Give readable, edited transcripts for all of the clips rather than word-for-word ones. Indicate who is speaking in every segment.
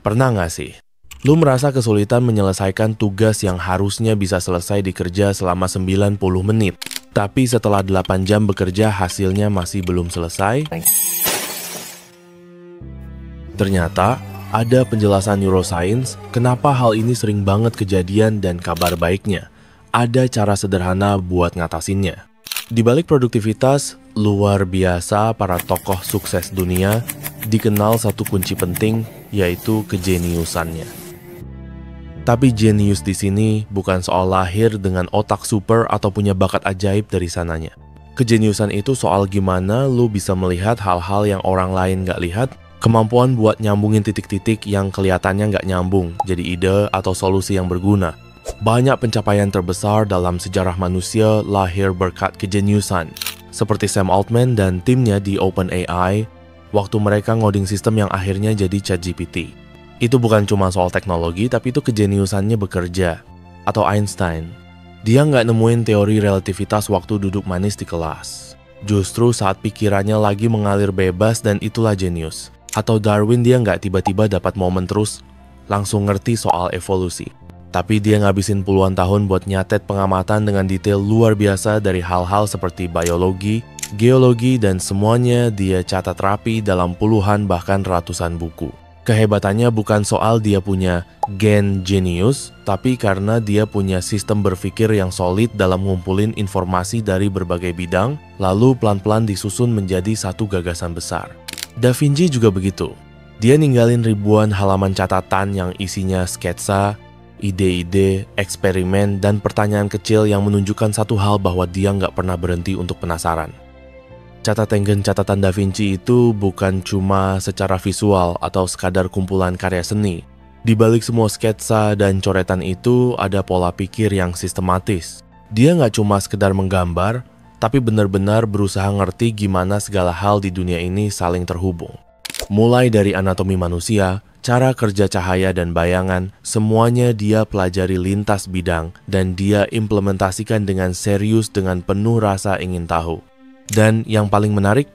Speaker 1: Pernah nggak sih? Lu merasa kesulitan menyelesaikan tugas yang harusnya bisa selesai dikerja selama 90 menit. Tapi setelah 8 jam bekerja hasilnya masih belum selesai? Ternyata ada penjelasan neuroscience kenapa hal ini sering banget kejadian dan kabar baiknya. Ada cara sederhana buat ngatasinnya. Di balik produktivitas luar biasa para tokoh sukses dunia dikenal satu kunci penting, yaitu kejeniusannya. Tapi jenius di sini bukan soal lahir dengan otak super atau punya bakat ajaib dari sananya. Kejeniusan itu soal gimana lu bisa melihat hal-hal yang orang lain gak lihat, kemampuan buat nyambungin titik-titik yang kelihatannya gak nyambung, jadi ide atau solusi yang berguna. Banyak pencapaian terbesar dalam sejarah manusia lahir berkat kejeniusan, seperti Sam Altman dan timnya di OpenAI, waktu mereka ngoding sistem yang akhirnya jadi ChatGPT. Itu bukan cuma soal teknologi, tapi itu kejeniusannya bekerja. Atau Einstein, dia nggak nemuin teori relativitas waktu duduk manis di kelas. Justru saat pikirannya lagi mengalir bebas dan itulah jenius. Atau Darwin, dia nggak tiba-tiba dapat momen terus langsung ngerti soal evolusi. Tapi dia ngabisin puluhan tahun buat nyatet pengamatan dengan detail luar biasa dari hal-hal seperti biologi, geologi, dan semuanya dia catat rapi dalam puluhan bahkan ratusan buku. Kehebatannya bukan soal dia punya gen jenius, tapi karena dia punya sistem berpikir yang solid dalam ngumpulin informasi dari berbagai bidang, lalu pelan-pelan disusun menjadi satu gagasan besar. Da Vinci juga begitu. Dia ninggalin ribuan halaman catatan yang isinya sketsa, ide-ide, eksperimen, dan pertanyaan kecil yang menunjukkan satu hal bahwa dia nggak pernah berhenti untuk penasaran. Catatan Da Vinci itu bukan cuma secara visual atau sekadar kumpulan karya seni. Di balik semua sketsa dan coretan itu ada pola pikir yang sistematis. Dia nggak cuma sekedar menggambar, tapi benar-benar berusaha ngerti gimana segala hal di dunia ini saling terhubung. Mulai dari anatomi manusia, cara kerja cahaya dan bayangan, semuanya dia pelajari lintas bidang dan dia implementasikan dengan serius dengan penuh rasa ingin tahu. Dan yang paling menarik,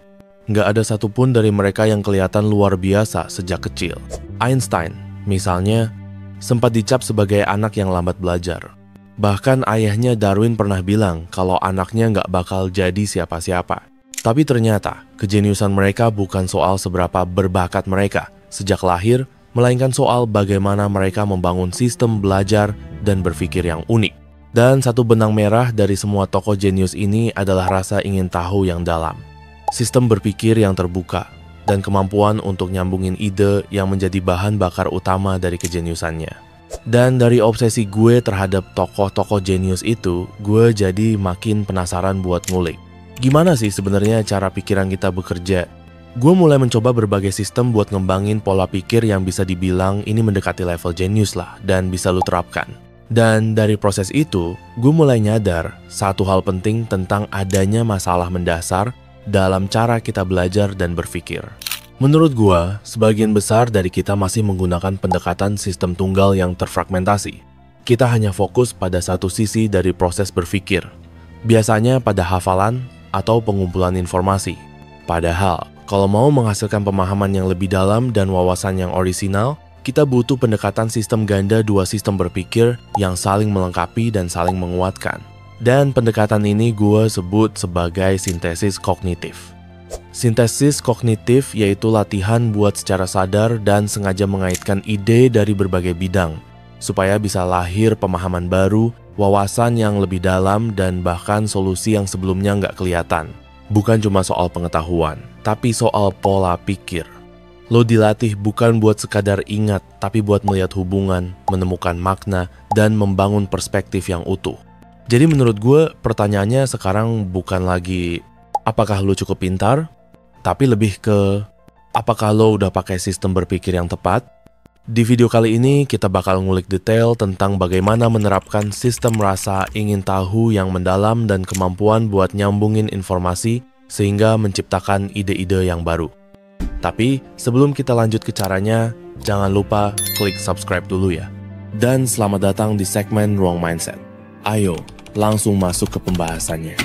Speaker 1: nggak ada satupun dari mereka yang kelihatan luar biasa sejak kecil. Einstein, misalnya, sempat dicap sebagai anak yang lambat belajar. Bahkan ayahnya Darwin pernah bilang kalau anaknya nggak bakal jadi siapa-siapa. Tapi ternyata, kejeniusan mereka bukan soal seberapa berbakat mereka sejak lahir, melainkan soal bagaimana mereka membangun sistem belajar dan berpikir yang unik. Dan satu benang merah dari semua tokoh jenius ini adalah rasa ingin tahu yang dalam. Sistem berpikir yang terbuka, dan kemampuan untuk nyambungin ide yang menjadi bahan bakar utama dari kejeniusannya. Dan dari obsesi gue terhadap tokoh-tokoh jenius itu, gue jadi makin penasaran buat ngulik. Gimana sih sebenarnya cara pikiran kita bekerja? Gue mulai mencoba berbagai sistem buat ngembangin pola pikir yang bisa dibilang ini mendekati level jenius lah, dan bisa lu terapkan. Dan dari proses itu, gue mulai nyadar satu hal penting tentang adanya masalah mendasar dalam cara kita belajar dan berpikir. Menurut gue, sebagian besar dari kita masih menggunakan pendekatan sistem tunggal yang terfragmentasi. Kita hanya fokus pada satu sisi dari proses berpikir, biasanya pada hafalan atau pengumpulan informasi. Padahal, kalau mau menghasilkan pemahaman yang lebih dalam dan wawasan yang orisinal, kita butuh pendekatan sistem ganda dua sistem berpikir yang saling melengkapi dan saling menguatkan. Dan pendekatan ini gue sebut sebagai sintesis kognitif. Sintesis kognitif yaitu latihan buat secara sadar dan sengaja mengaitkan ide dari berbagai bidang, supaya bisa lahir pemahaman baru, wawasan yang lebih dalam, dan bahkan solusi yang sebelumnya nggak kelihatan. Bukan cuma soal pengetahuan, tapi soal pola pikir. Lo dilatih bukan buat sekadar ingat, tapi buat melihat hubungan, menemukan makna, dan membangun perspektif yang utuh. Jadi menurut gue, pertanyaannya sekarang bukan lagi apakah lo cukup pintar, tapi lebih ke apakah lo udah pakai sistem berpikir yang tepat. Di video kali ini kita bakal ngulik detail tentang bagaimana menerapkan sistem rasa ingin tahu yang mendalam dan kemampuan buat nyambungin informasi sehingga menciptakan ide-ide yang baru. Tapi sebelum kita lanjut ke caranya, jangan lupa klik subscribe dulu ya. Dan selamat datang di segmen Ruang Mindset. Ayo, langsung masuk ke pembahasannya.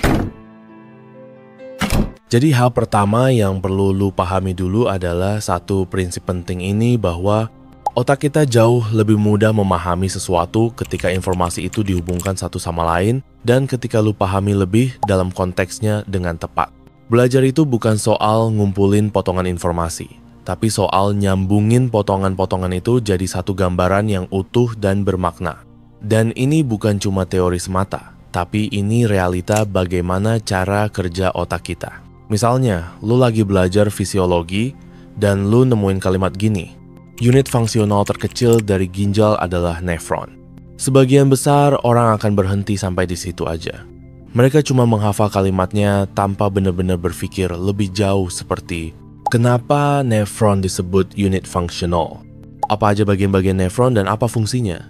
Speaker 1: Jadi hal pertama yang perlu lu pahami dulu adalah satu prinsip penting ini, bahwa Otak kita jauh lebih mudah memahami sesuatu ketika informasi itu dihubungkan satu sama lain dan ketika lu pahami lebih dalam konteksnya dengan tepat. Belajar itu bukan soal ngumpulin potongan informasi, tapi soal nyambungin potongan-potongan itu jadi satu gambaran yang utuh dan bermakna. Dan ini bukan cuma teori semata, tapi ini realita bagaimana cara kerja otak kita. Misalnya, lu lagi belajar fisiologi dan lu nemuin kalimat gini, unit fungsional terkecil dari ginjal adalah nefron. Sebagian besar orang akan berhenti sampai di situ aja. Mereka cuma menghafal kalimatnya tanpa benar-benar berpikir lebih jauh seperti, kenapa nefron disebut unit fungsional? Apa aja bagian-bagian nefron dan apa fungsinya?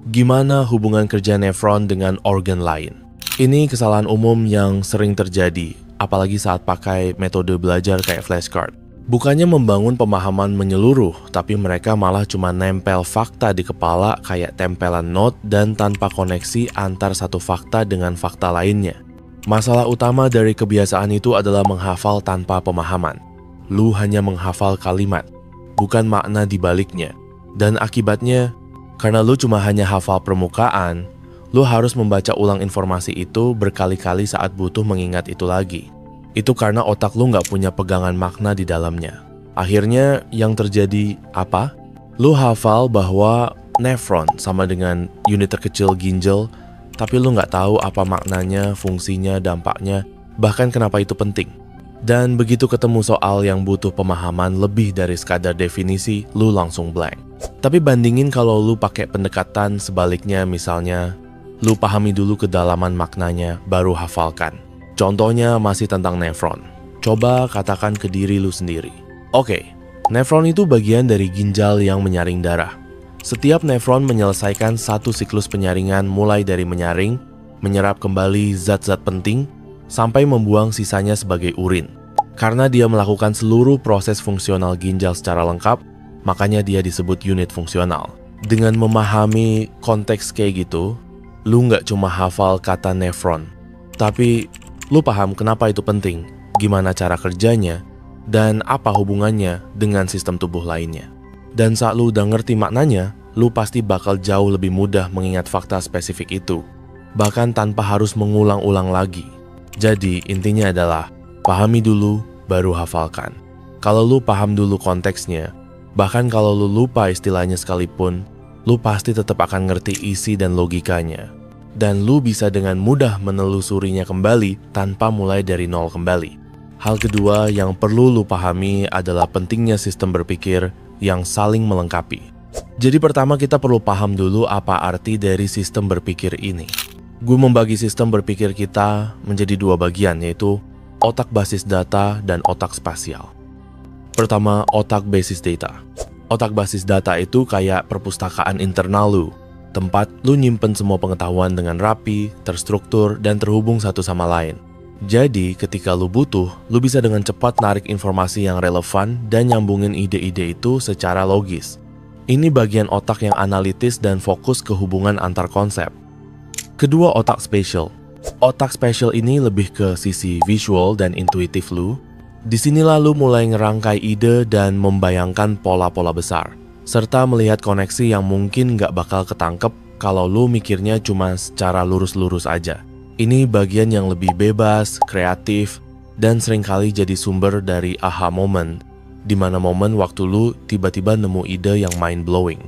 Speaker 1: Gimana hubungan kerja nefron dengan organ lain? Ini kesalahan umum yang sering terjadi, apalagi saat pakai metode belajar kayak flashcard. Bukannya membangun pemahaman menyeluruh, tapi mereka malah cuma nempel fakta di kepala kayak tempelan note dan tanpa koneksi antar satu fakta dengan fakta lainnya. Masalah utama dari kebiasaan itu adalah menghafal tanpa pemahaman. Lu hanya menghafal kalimat, bukan makna di baliknya. Dan akibatnya, karena lu cuma hanya hafal permukaan, lu harus membaca ulang informasi itu berkali-kali saat butuh mengingat itu lagi. Itu karena otak lu nggak punya pegangan makna di dalamnya. Akhirnya yang terjadi apa? Lu hafal bahwa nefron sama dengan unit terkecil ginjal, tapi lu nggak tahu apa maknanya, fungsinya, dampaknya, bahkan kenapa itu penting. Dan begitu ketemu soal yang butuh pemahaman lebih dari sekadar definisi, lu langsung blank. Tapi bandingin kalau lu pakai pendekatan sebaliknya, misalnya, lu pahami dulu kedalaman maknanya, baru hafalkan. Contohnya masih tentang nefron. Coba katakan ke diri lu sendiri. Oke, nefron itu bagian dari ginjal yang menyaring darah. Setiap nefron menyelesaikan satu siklus penyaringan mulai dari menyaring, menyerap kembali zat-zat penting, sampai membuang sisanya sebagai urin. Karena dia melakukan seluruh proses fungsional ginjal secara lengkap, makanya dia disebut unit fungsional. Dengan memahami konteks kayak gitu, lu nggak cuma hafal kata nefron, tapi lu paham kenapa itu penting, gimana cara kerjanya, dan apa hubungannya dengan sistem tubuh lainnya. Dan saat lu udah ngerti maknanya, lu pasti bakal jauh lebih mudah mengingat fakta spesifik itu, bahkan tanpa harus mengulang-ulang lagi. Jadi intinya adalah, pahami dulu, baru hafalkan. Kalau lu paham dulu konteksnya, bahkan kalau lu lupa istilahnya sekalipun, lu pasti tetap akan ngerti isi dan logikanya. Dan lu bisa dengan mudah menelusurinya kembali tanpa mulai dari nol kembali. Hal kedua yang perlu lu pahami adalah pentingnya sistem berpikir yang saling melengkapi. Jadi pertama kita perlu paham dulu apa arti dari sistem berpikir ini. Gue membagi sistem berpikir kita menjadi dua bagian, yaitu otak basis data dan otak spasial. Pertama, otak basis data. Otak basis data itu kayak perpustakaan internal lu. Tempat lu nyimpen semua pengetahuan dengan rapi, terstruktur, dan terhubung satu sama lain. Jadi, ketika lu butuh, lu bisa dengan cepat narik informasi yang relevan dan nyambungin ide-ide itu secara logis. Ini bagian otak yang analitis dan fokus ke hubungan antar konsep. Kedua, otak spatial. Otak spatial ini lebih ke sisi visual dan intuitif lu. Disinilah lu mulai ngerangkai ide dan membayangkan pola-pola besar, serta melihat koneksi yang mungkin gak bakal ketangkep kalau lu mikirnya cuma secara lurus-lurus aja. Ini bagian yang lebih bebas, kreatif, dan seringkali jadi sumber dari aha moment, di mana momen waktu lu tiba-tiba nemu ide yang mind-blowing.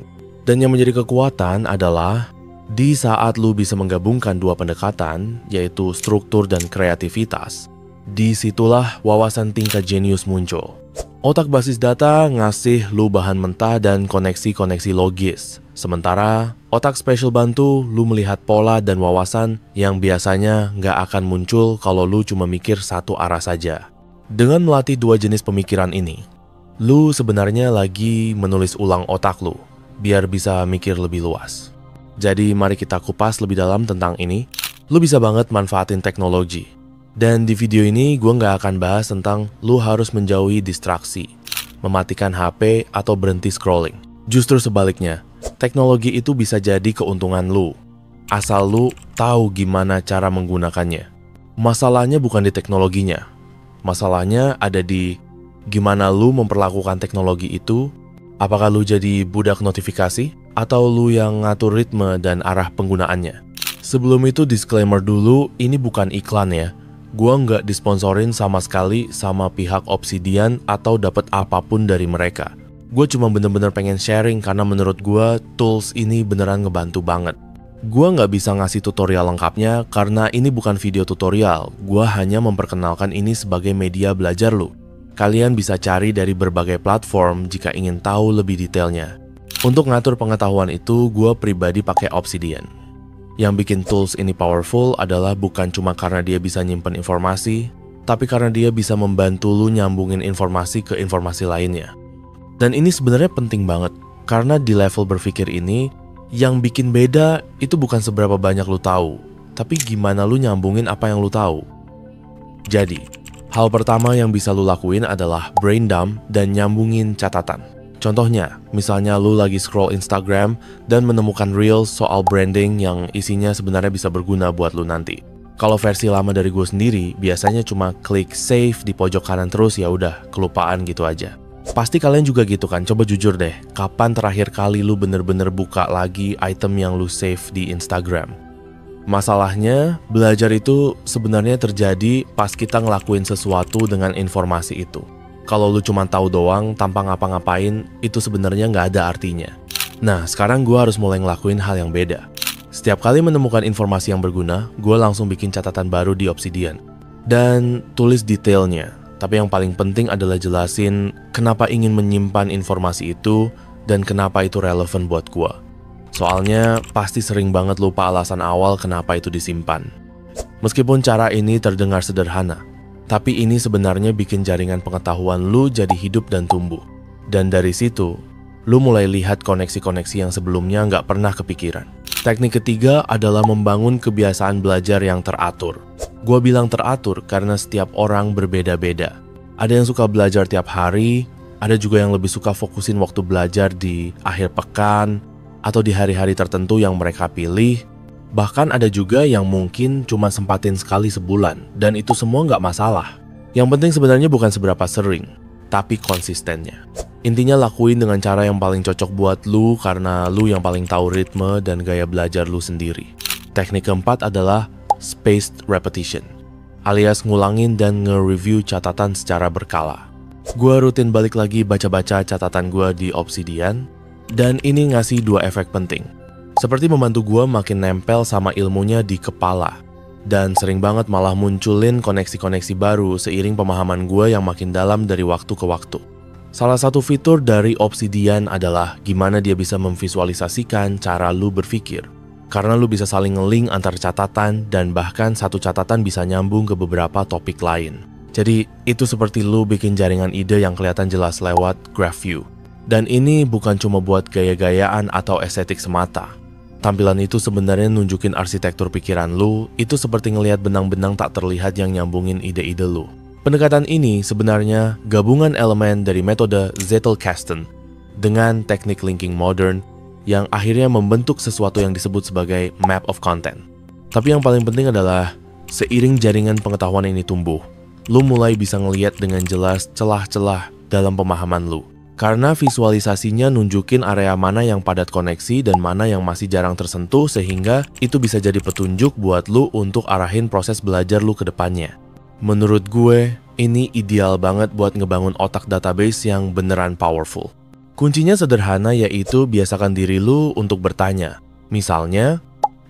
Speaker 1: Dan yang menjadi kekuatan adalah, di saat lu bisa menggabungkan dua pendekatan, yaitu struktur dan kreativitas, disitulah wawasan tingkat jenius muncul. Otak basis data ngasih lu bahan mentah dan koneksi-koneksi logis. Sementara, otak spatial bantu lu melihat pola dan wawasan yang biasanya nggak akan muncul kalau lu cuma mikir satu arah saja. Dengan melatih dua jenis pemikiran ini, lu sebenarnya lagi menulis ulang otak lu, biar bisa mikir lebih luas. Jadi mari kita kupas lebih dalam tentang ini. Lu bisa banget manfaatin teknologi. Dan di video ini gue nggak akan bahas tentang lu harus menjauhi distraksi, mematikan HP, atau berhenti scrolling. Justru sebaliknya, teknologi itu bisa jadi keuntungan lu, asal lu tahu gimana cara menggunakannya. Masalahnya bukan di teknologinya, masalahnya ada di gimana lu memperlakukan teknologi itu Apakah lu jadi budak notifikasi? Atau lu yang ngatur ritme dan arah penggunaannya? Sebelum itu disclaimer dulu, ini bukan iklan ya. Gua nggak disponsorin sama sekali sama pihak Obsidian atau dapat apapun dari mereka. Gue cuma bener-bener pengen sharing karena menurut gue tools ini beneran ngebantu banget. Gue nggak bisa ngasih tutorial lengkapnya karena ini bukan video tutorial. Gue hanya memperkenalkan ini sebagai media belajar lu. Kalian bisa cari dari berbagai platform jika ingin tahu lebih detailnya. Untuk ngatur pengetahuan itu, gue pribadi pakai Obsidian. Yang bikin tools ini powerful adalah bukan cuma karena dia bisa nyimpen informasi, tapi karena dia bisa membantu lu nyambungin informasi ke informasi lainnya. Dan ini sebenarnya penting banget, karena di level berpikir ini, yang bikin beda itu bukan seberapa banyak lu tahu, tapi gimana lu nyambungin apa yang lu tahu. Jadi, hal pertama yang bisa lu lakuin adalah brain dump dan nyambungin catatan. Contohnya, misalnya lu lagi scroll Instagram dan menemukan reels soal branding yang isinya sebenarnya bisa berguna buat lu nanti. Kalau versi lama dari gue sendiri, biasanya cuma klik save di pojok kanan terus ya udah, kelupaan gitu aja. Pasti kalian juga gitu kan, coba jujur deh, kapan terakhir kali lu bener-bener buka lagi item yang lu save di Instagram? Masalahnya, belajar itu sebenarnya terjadi pas kita ngelakuin sesuatu dengan informasi itu. Kalau lu cuma tahu doang tanpa ngapa-ngapain, itu sebenarnya nggak ada artinya. Nah, sekarang gue harus mulai ngelakuin hal yang beda. Setiap kali menemukan informasi yang berguna, gue langsung bikin catatan baru di Obsidian. Dan tulis detailnya. Tapi yang paling penting adalah jelasin kenapa ingin menyimpan informasi itu dan kenapa itu relevan buat gue. Soalnya pasti sering banget lupa alasan awal kenapa itu disimpan. Meskipun cara ini terdengar sederhana, tapi ini sebenarnya bikin jaringan pengetahuan lu jadi hidup dan tumbuh. Dan dari situ, lu mulai lihat koneksi-koneksi yang sebelumnya nggak pernah kepikiran. Teknik ketiga adalah membangun kebiasaan belajar yang teratur. Gua bilang teratur karena setiap orang berbeda-beda. Ada yang suka belajar tiap hari, ada juga yang lebih suka fokusin waktu belajar di akhir pekan, atau di hari-hari tertentu yang mereka pilih. Bahkan ada juga yang mungkin cuma sempatin sekali sebulan, dan itu semua nggak masalah. Yang penting sebenarnya bukan seberapa sering, tapi konsistennya. Intinya lakuin dengan cara yang paling cocok buat lu karena lu yang paling tahu ritme dan gaya belajar lu sendiri. Teknik keempat adalah spaced repetition, alias ngulangin dan nge-review catatan secara berkala. Gua rutin balik lagi baca-baca catatan gua di Obsidian, dan ini ngasih dua efek penting. Seperti membantu gue makin nempel sama ilmunya di kepala. Dan sering banget malah munculin koneksi-koneksi baru seiring pemahaman gue yang makin dalam dari waktu ke waktu. Salah satu fitur dari Obsidian adalah gimana dia bisa memvisualisasikan cara lu berpikir. Karena lu bisa saling nge-link antar catatan dan bahkan satu catatan bisa nyambung ke beberapa topik lain. Jadi itu seperti lu bikin jaringan ide yang kelihatan jelas lewat graph view. Dan ini bukan cuma buat gaya-gayaan atau estetik semata. Tampilan itu sebenarnya nunjukin arsitektur pikiran lu, itu seperti ngelihat benang-benang tak terlihat yang nyambungin ide-ide lu. Pendekatan ini sebenarnya gabungan elemen dari metode Zettelkasten dengan teknik linking modern yang akhirnya membentuk sesuatu yang disebut sebagai map of content. Tapi yang paling penting adalah seiring jaringan pengetahuan ini tumbuh, lu mulai bisa ngelihat dengan jelas celah-celah dalam pemahaman lu. Karena visualisasinya nunjukin area mana yang padat koneksi dan mana yang masih jarang tersentuh sehingga itu bisa jadi petunjuk buat lu untuk arahin proses belajar lu ke depannya. Menurut gue, ini ideal banget buat ngebangun otak database yang beneran powerful. Kuncinya sederhana yaitu biasakan diri lu untuk bertanya. Misalnya,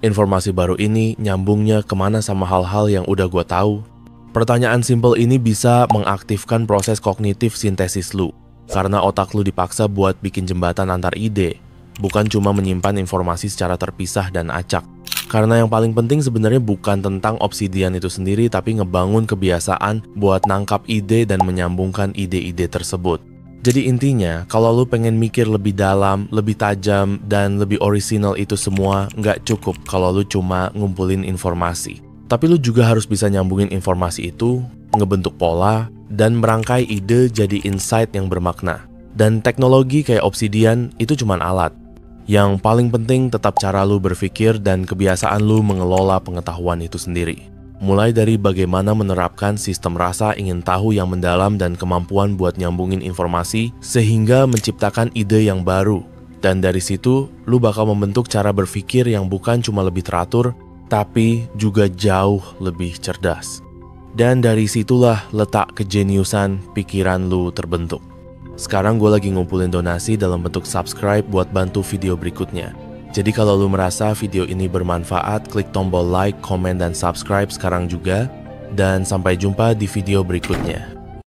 Speaker 1: informasi baru ini nyambungnya kemana sama hal-hal yang udah gue tahu? Pertanyaan simple ini bisa mengaktifkan proses kognitif sintesis lu. Karena otak lu dipaksa buat bikin jembatan antar ide, bukan cuma menyimpan informasi secara terpisah dan acak. Karena yang paling penting sebenarnya bukan tentang Obsidian itu sendiri, tapi ngebangun kebiasaan buat nangkap ide dan menyambungkan ide-ide tersebut. Jadi intinya, kalau lu pengen mikir lebih dalam, lebih tajam, dan lebih orisinal itu semua, nggak cukup kalau lu cuma ngumpulin informasi. Tapi lu juga harus bisa nyambungin informasi itu, ngebentuk pola, dan merangkai ide jadi insight yang bermakna. Dan teknologi kayak Obsidian itu cuma alat. Yang paling penting tetap cara lu berpikir dan kebiasaan lu mengelola pengetahuan itu sendiri. Mulai dari bagaimana menerapkan sistem rasa ingin tahu yang mendalam dan kemampuan buat nyambungin informasi sehingga menciptakan ide yang baru. Dan dari situ, lu bakal membentuk cara berpikir yang bukan cuma lebih teratur, tapi juga jauh lebih cerdas. Dan dari situlah letak kejeniusan pikiran lu terbentuk. Sekarang gue lagi ngumpulin donasi dalam bentuk subscribe buat bantu video berikutnya. Jadi kalau lu merasa video ini bermanfaat, klik tombol like, komen, dan subscribe sekarang juga. Dan sampai jumpa di video berikutnya.